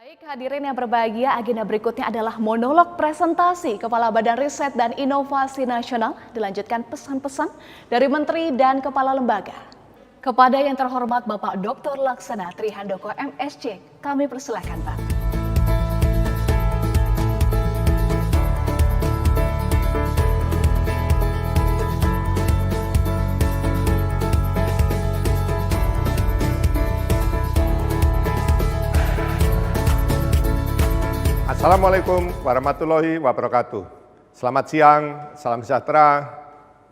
Baik, hadirin yang berbahagia, agenda berikutnya adalah monolog presentasi Kepala Badan Riset dan Inovasi Nasional, dilanjutkan pesan-pesan dari Menteri dan Kepala Lembaga. Kepada yang terhormat Bapak Dr. Laksana Trihandoko MSc, kami persilahkan Pak. Assalamualaikum warahmatullahi wabarakatuh. Selamat siang, salam sejahtera,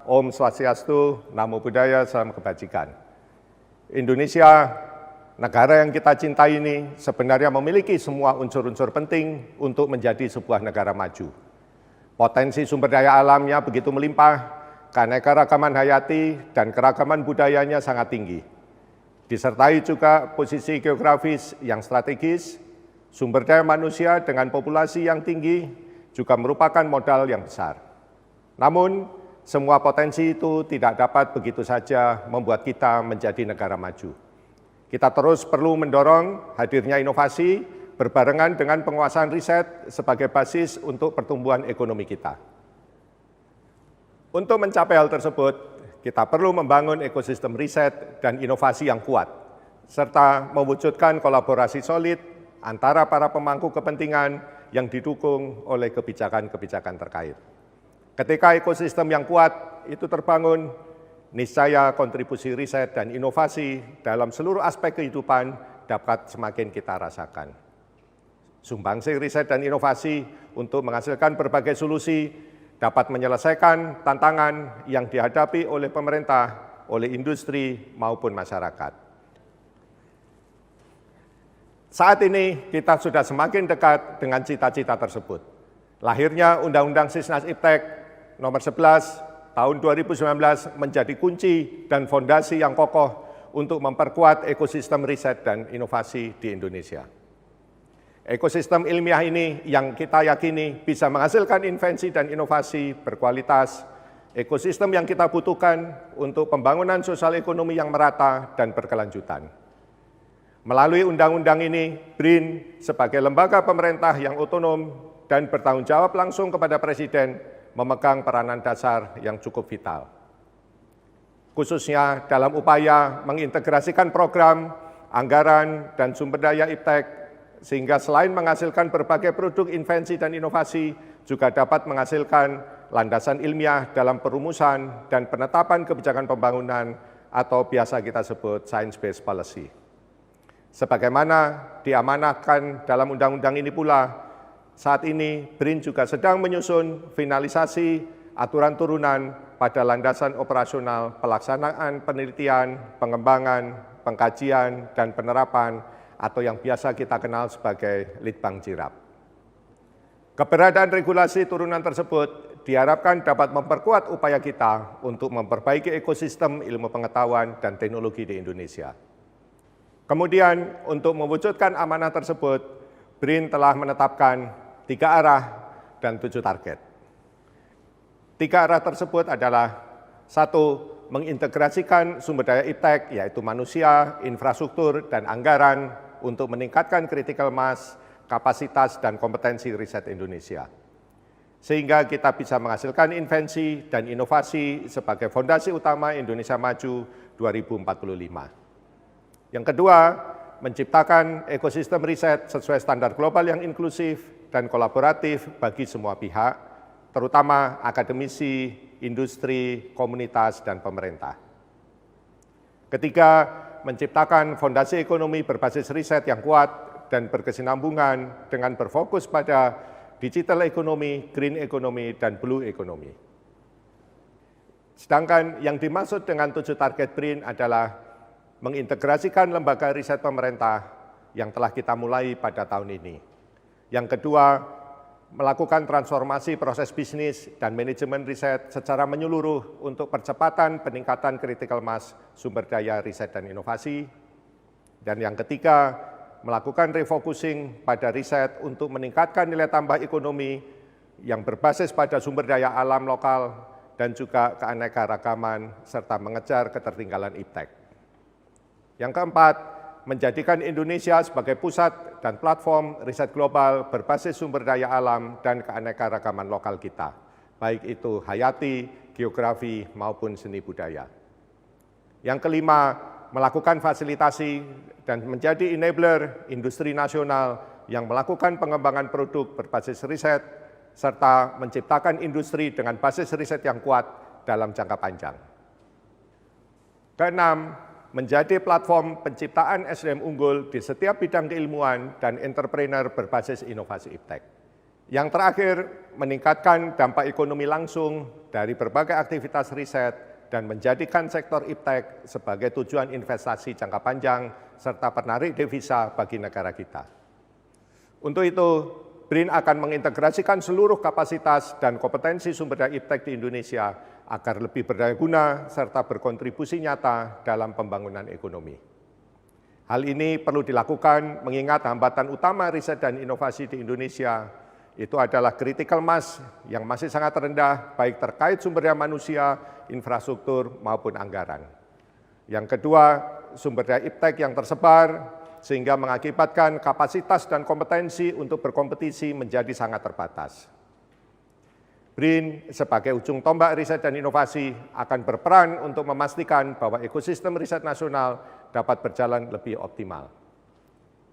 Om Swastiastu, Namo Buddhaya, salam kebajikan. Indonesia, negara yang kita cintai ini sebenarnya memiliki semua unsur-unsur penting untuk menjadi sebuah negara maju. Potensi sumber daya alamnya begitu melimpah, keanekaragaman hayati dan keragaman budayanya sangat tinggi. Disertai juga posisi geografis yang strategis, sumber daya manusia dengan populasi yang tinggi juga merupakan modal yang besar. Namun, semua potensi itu tidak dapat begitu saja membuat kita menjadi negara maju. Kita terus perlu mendorong hadirnya inovasi berbarengan dengan penguasaan riset sebagai basis untuk pertumbuhan ekonomi kita. Untuk mencapai hal tersebut, kita perlu membangun ekosistem riset dan inovasi yang kuat, serta mewujudkan kolaborasi solid antara para pemangku kepentingan yang didukung oleh kebijakan-kebijakan terkait. Ketika ekosistem yang kuat itu terbangun, niscaya kontribusi riset dan inovasi dalam seluruh aspek kehidupan dapat semakin kita rasakan. Sumbangsi riset dan inovasi untuk menghasilkan berbagai solusi dapat menyelesaikan tantangan yang dihadapi oleh pemerintah, oleh industri maupun masyarakat. Saat ini kita sudah semakin dekat dengan cita-cita tersebut. Lahirnya Undang-Undang Sisnas Iptek nomor 11 tahun 2019 menjadi kunci dan fondasi yang kokoh untuk memperkuat ekosistem riset dan inovasi di Indonesia. Ekosistem ilmiah ini yang kita yakini bisa menghasilkan invensi dan inovasi berkualitas, ekosistem yang kita butuhkan untuk pembangunan sosial ekonomi yang merata dan berkelanjutan. Melalui undang-undang ini, BRIN sebagai lembaga pemerintah yang otonom dan bertanggung jawab langsung kepada Presiden memegang peranan dasar yang cukup vital. Khususnya dalam upaya mengintegrasikan program, anggaran, dan sumber daya Iptek, sehingga selain menghasilkan berbagai produk invensi dan inovasi, juga dapat menghasilkan landasan ilmiah dalam perumusan dan penetapan kebijakan pembangunan atau biasa kita sebut science-based policy. Sebagaimana diamanahkan dalam undang-undang ini pula, saat ini BRIN juga sedang menyusun finalisasi aturan turunan pada landasan operasional pelaksanaan penelitian, pengembangan, pengkajian, dan penerapan atau yang biasa kita kenal sebagai Litbang Jirap. Keberadaan regulasi turunan tersebut diharapkan dapat memperkuat upaya kita untuk memperbaiki ekosistem ilmu pengetahuan dan teknologi di Indonesia. Kemudian, untuk mewujudkan amanah tersebut, BRIN telah menetapkan 3 arah dan 7 target. 3 arah tersebut adalah 1. Mengintegrasikan sumber daya Iptek, yaitu manusia, infrastruktur, dan anggaran untuk meningkatkan critical mass, kapasitas, dan kompetensi riset Indonesia. Sehingga kita bisa menghasilkan invensi dan inovasi sebagai fondasi utama Indonesia Maju 2045. Yang kedua, menciptakan ekosistem riset sesuai standar global yang inklusif dan kolaboratif bagi semua pihak, terutama akademisi, industri, komunitas, dan pemerintah. Ketiga, menciptakan fondasi ekonomi berbasis riset yang kuat dan berkesinambungan dengan berfokus pada digital ekonomi, green ekonomi, dan blue ekonomi. Sedangkan yang dimaksud dengan 7 target BRIN adalah mengintegrasikan lembaga riset pemerintah yang telah kita mulai pada tahun ini. Yang kedua, melakukan transformasi proses bisnis dan manajemen riset secara menyeluruh untuk percepatan peningkatan critical mass sumber daya riset dan inovasi. Dan yang ketiga, melakukan refocusing pada riset untuk meningkatkan nilai tambah ekonomi yang berbasis pada sumber daya alam lokal dan juga keanekaragaman serta mengejar ketertinggalan Iptek. Yang keempat, menjadikan Indonesia sebagai pusat dan platform riset global berbasis sumber daya alam dan keanekaragaman lokal kita, baik itu hayati, geografi, maupun seni budaya. Yang kelima, melakukan fasilitasi dan menjadi enabler industri nasional yang melakukan pengembangan produk berbasis riset, serta menciptakan industri dengan basis riset yang kuat dalam jangka panjang. Keenam, menjadi platform penciptaan SDM unggul di setiap bidang keilmuan dan entrepreneur berbasis inovasi IPTEK. Yang terakhir, meningkatkan dampak ekonomi langsung dari berbagai aktivitas riset dan menjadikan sektor IPTEK sebagai tujuan investasi jangka panjang serta penarik devisa bagi negara kita. Untuk itu, BRIN akan mengintegrasikan seluruh kapasitas dan kompetensi sumber daya IPTEK di Indonesia agar lebih berdaya guna serta berkontribusi nyata dalam pembangunan ekonomi. Hal ini perlu dilakukan mengingat hambatan utama riset dan inovasi di Indonesia itu adalah critical mass yang masih sangat rendah baik terkait sumber daya manusia, infrastruktur maupun anggaran. Yang kedua, sumber daya IPTEK yang tersebar sehingga mengakibatkan kapasitas dan kompetensi untuk berkompetisi menjadi sangat terbatas. BRIN sebagai ujung tombak riset dan inovasi akan berperan untuk memastikan bahwa ekosistem riset nasional dapat berjalan lebih optimal.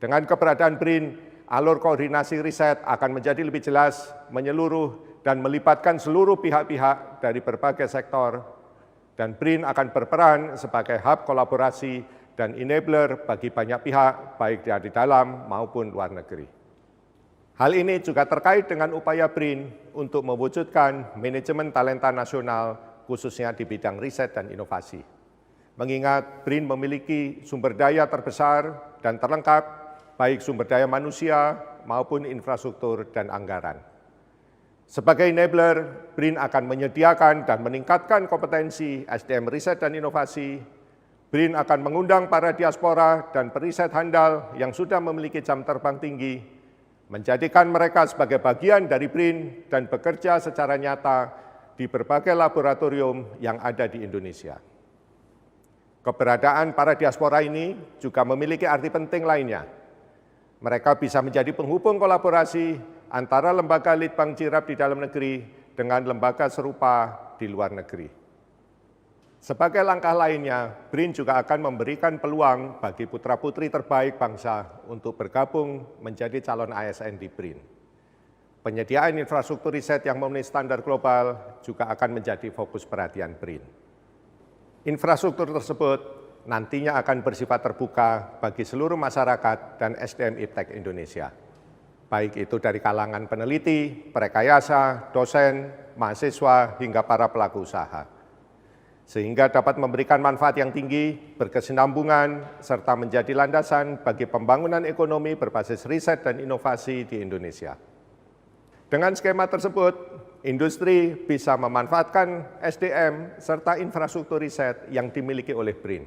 Dengan keberadaan BRIN, alur koordinasi riset akan menjadi lebih jelas, menyeluruh, dan melibatkan seluruh pihak-pihak dari berbagai sektor, dan BRIN akan berperan sebagai hub kolaborasi dan enabler bagi banyak pihak, baik di dalam maupun luar negeri. Hal ini juga terkait dengan upaya BRIN untuk mewujudkan manajemen talenta nasional, khususnya di bidang riset dan inovasi. Mengingat BRIN memiliki sumber daya terbesar dan terlengkap, baik sumber daya manusia maupun infrastruktur dan anggaran. Sebagai enabler, BRIN akan menyediakan dan meningkatkan kompetensi SDM riset dan inovasi. BRIN akan mengundang para diaspora dan periset handal yang sudah memiliki jam terbang tinggi, menjadikan mereka sebagai bagian dari BRIN dan bekerja secara nyata di berbagai laboratorium yang ada di Indonesia. Keberadaan para diaspora ini juga memiliki arti penting lainnya. Mereka bisa menjadi penghubung kolaborasi antara lembaga Litbang Jirap di dalam negeri dengan lembaga serupa di luar negeri. Sebagai langkah lainnya, BRIN juga akan memberikan peluang bagi putra-putri terbaik bangsa untuk bergabung menjadi calon ASN di BRIN. Penyediaan infrastruktur riset yang memenuhi standar global juga akan menjadi fokus perhatian BRIN. Infrastruktur tersebut nantinya akan bersifat terbuka bagi seluruh masyarakat dan SDM IPTEK Indonesia, baik itu dari kalangan peneliti, perekayasa, dosen, mahasiswa, hingga para pelaku usaha, sehingga dapat memberikan manfaat yang tinggi, berkesinambungan, serta menjadi landasan bagi pembangunan ekonomi berbasis riset dan inovasi di Indonesia. Dengan skema tersebut, industri bisa memanfaatkan SDM serta infrastruktur riset yang dimiliki oleh BRIN.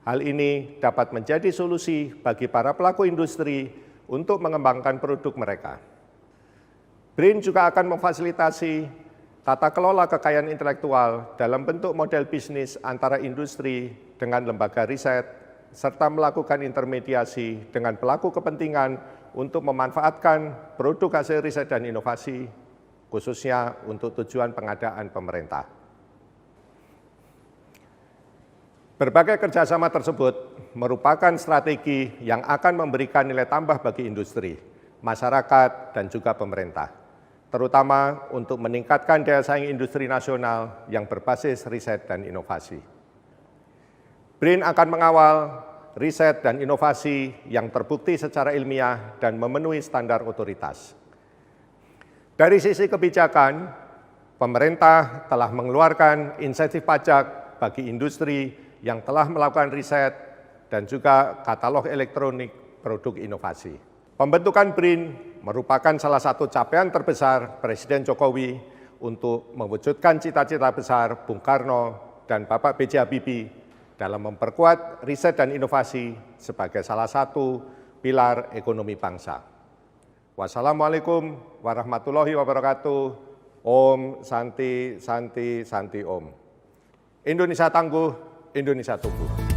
Hal ini dapat menjadi solusi bagi para pelaku industri untuk mengembangkan produk mereka. BRIN juga akan memfasilitasi tata kelola kekayaan intelektual dalam bentuk model bisnis antara industri dengan lembaga riset, serta melakukan intermediasi dengan pelaku kepentingan untuk memanfaatkan produk hasil riset dan inovasi, khususnya untuk tujuan pengadaan pemerintah. Berbagai kerjasama tersebut merupakan strategi yang akan memberikan nilai tambah bagi industri, masyarakat, dan juga pemerintah, terutama untuk meningkatkan daya saing industri nasional yang berbasis riset dan inovasi. BRIN akan mengawal riset dan inovasi yang terbukti secara ilmiah dan memenuhi standar otoritas. Dari sisi kebijakan, pemerintah telah mengeluarkan insentif pajak bagi industri yang telah melakukan riset dan juga katalog elektronik produk inovasi. Pembentukan BRIN merupakan salah satu capaian terbesar Presiden Jokowi untuk mewujudkan cita-cita besar Bung Karno dan Bapak B.J. Habibie dalam memperkuat riset dan inovasi sebagai salah satu pilar ekonomi bangsa. Wassalamualaikum warahmatullahi wabarakatuh. Om Santi Santi Santi Om. Indonesia tangguh, Indonesia tumbuh.